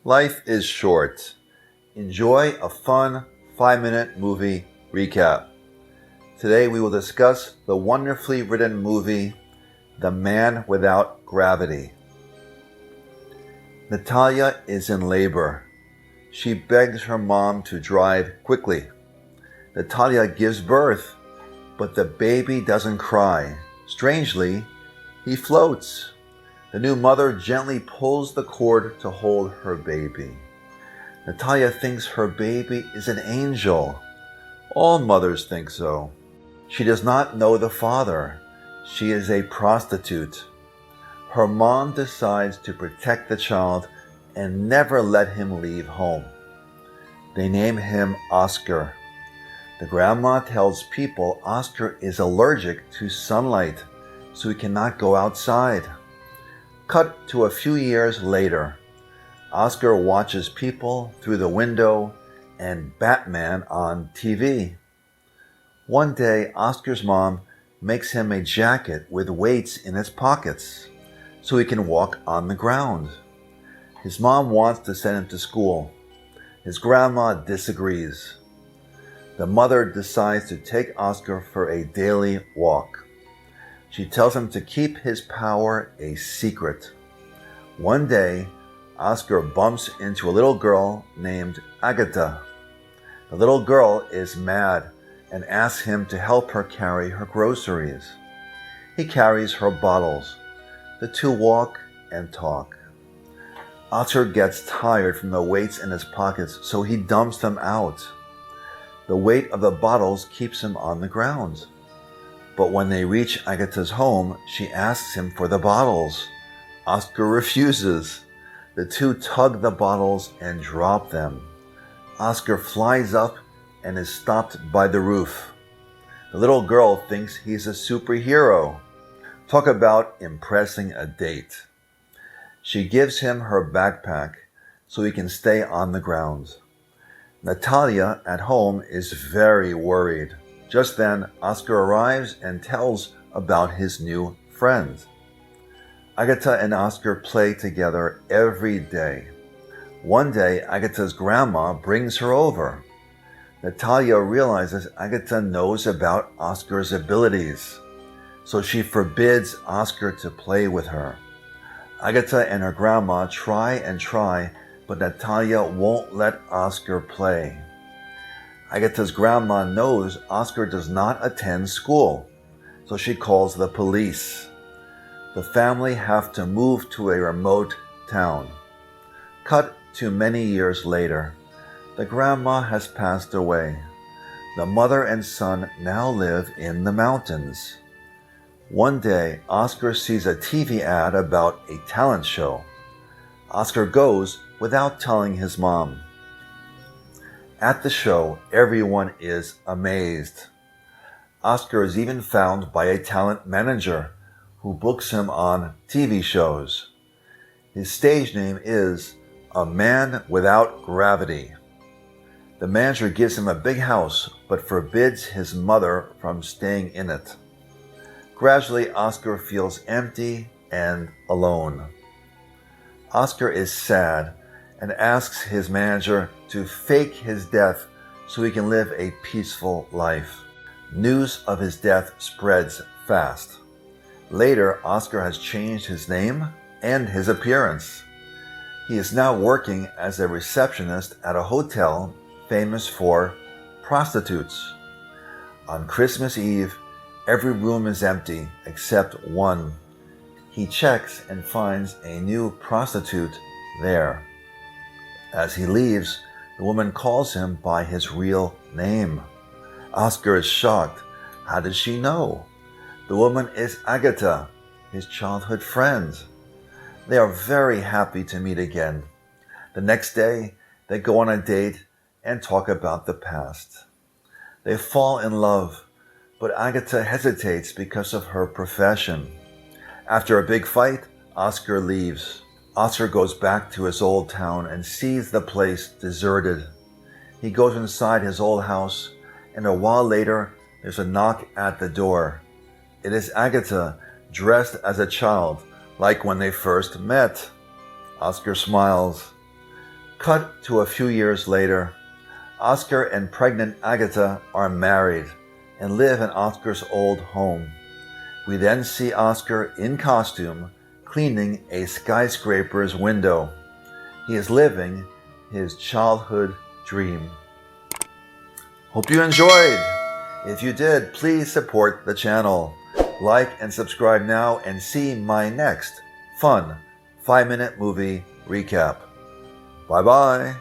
Life is short. Enjoy a fun 5-minute movie recap. Today we will discuss the wonderfully written movie, The Man Without Gravity. Natalia is in labor. She begs her mom to drive quickly. Natalia gives birth, but the baby doesn't cry. Strangely, he floats. The new mother gently pulls the cord to hold her baby. Natalia thinks her baby is an angel. All mothers think so. She does not know the father. She is a prostitute. Her mom decides to protect the child and never let him leave home. They name him Oscar. The grandma tells people Oscar is allergic to sunlight, so he cannot go outside. Cut to a few years later. Oscar watches people through the window and Batman on TV. One day, Oscar's mom makes him a jacket with weights in its pockets so he can walk on the ground. His mom wants to send him to school. His grandma disagrees. The mother decides to take Oscar for a daily walk. She tells him to keep his power a secret. One day, Oscar bumps into a little girl named Agatha. The little girl is mad and asks him to help her carry her groceries. He carries her bottles. The two walk and talk. Oscar gets tired from the weights in his pockets, so he dumps them out. The weight of the bottles keeps him on the ground. But when they reach Agatha's home, she asks him for the bottles. Oscar refuses. The two tug the bottles and drop them. Oscar flies up and is stopped by the roof. The little girl thinks he's a superhero. Talk about impressing a date. She gives him her backpack so he can stay on the ground. Natalia at home is very worried. Just then, Oscar arrives and tells about his new friend. Agatha and Oscar play together every day. One day, Agatha's grandma brings her over. Natalia realizes Agatha knows about Oscar's abilities, so she forbids Oscar to play with her. Agatha and her grandma try and try, but Natalia won't let Oscar play. Agatha's grandma knows Oscar does not attend school, so she calls the police. The family have to move to a remote town. Cut to many years later. The grandma has passed away. The mother and son now live in the mountains. One day, Oscar sees a TV ad about a talent show. Oscar goes without telling his mom. At the show, everyone is amazed. Oscar is even found by a talent manager who books him on TV shows. His stage name is A Man Without Gravity. The manager gives him a big house but forbids his mother from staying in it. Gradually, Oscar feels empty and alone. Oscar is sad and asks his manager to fake his death so he can live a peaceful life. News of his death spreads fast. Later, Oscar has changed his name and his appearance. He is now working as a receptionist at a hotel famous for prostitutes. On Christmas Eve, every room is empty except one. He checks and finds a new prostitute there. As he leaves, the woman calls him by his real name. Oscar is shocked. How did she know? The woman is Agatha, his childhood friend. They are very happy to meet again. The next day, they go on a date and talk about the past. They fall in love, but Agatha hesitates because of her profession. After a big fight, Oscar leaves. Oscar goes back to his old town and sees the place deserted. He goes inside his old house, and a while later, there's a knock at the door. It is Agatha, dressed as a child, like when they first met. Oscar smiles. Cut to a few years later. Oscar and pregnant Agatha are married and live in Oscar's old home. We then see Oscar in costume cleaning a skyscraper's window. He is living his childhood dream. Hope you enjoyed. If you did, please support the channel. Like and subscribe now and see my next fun 5-minute movie recap. Bye-bye.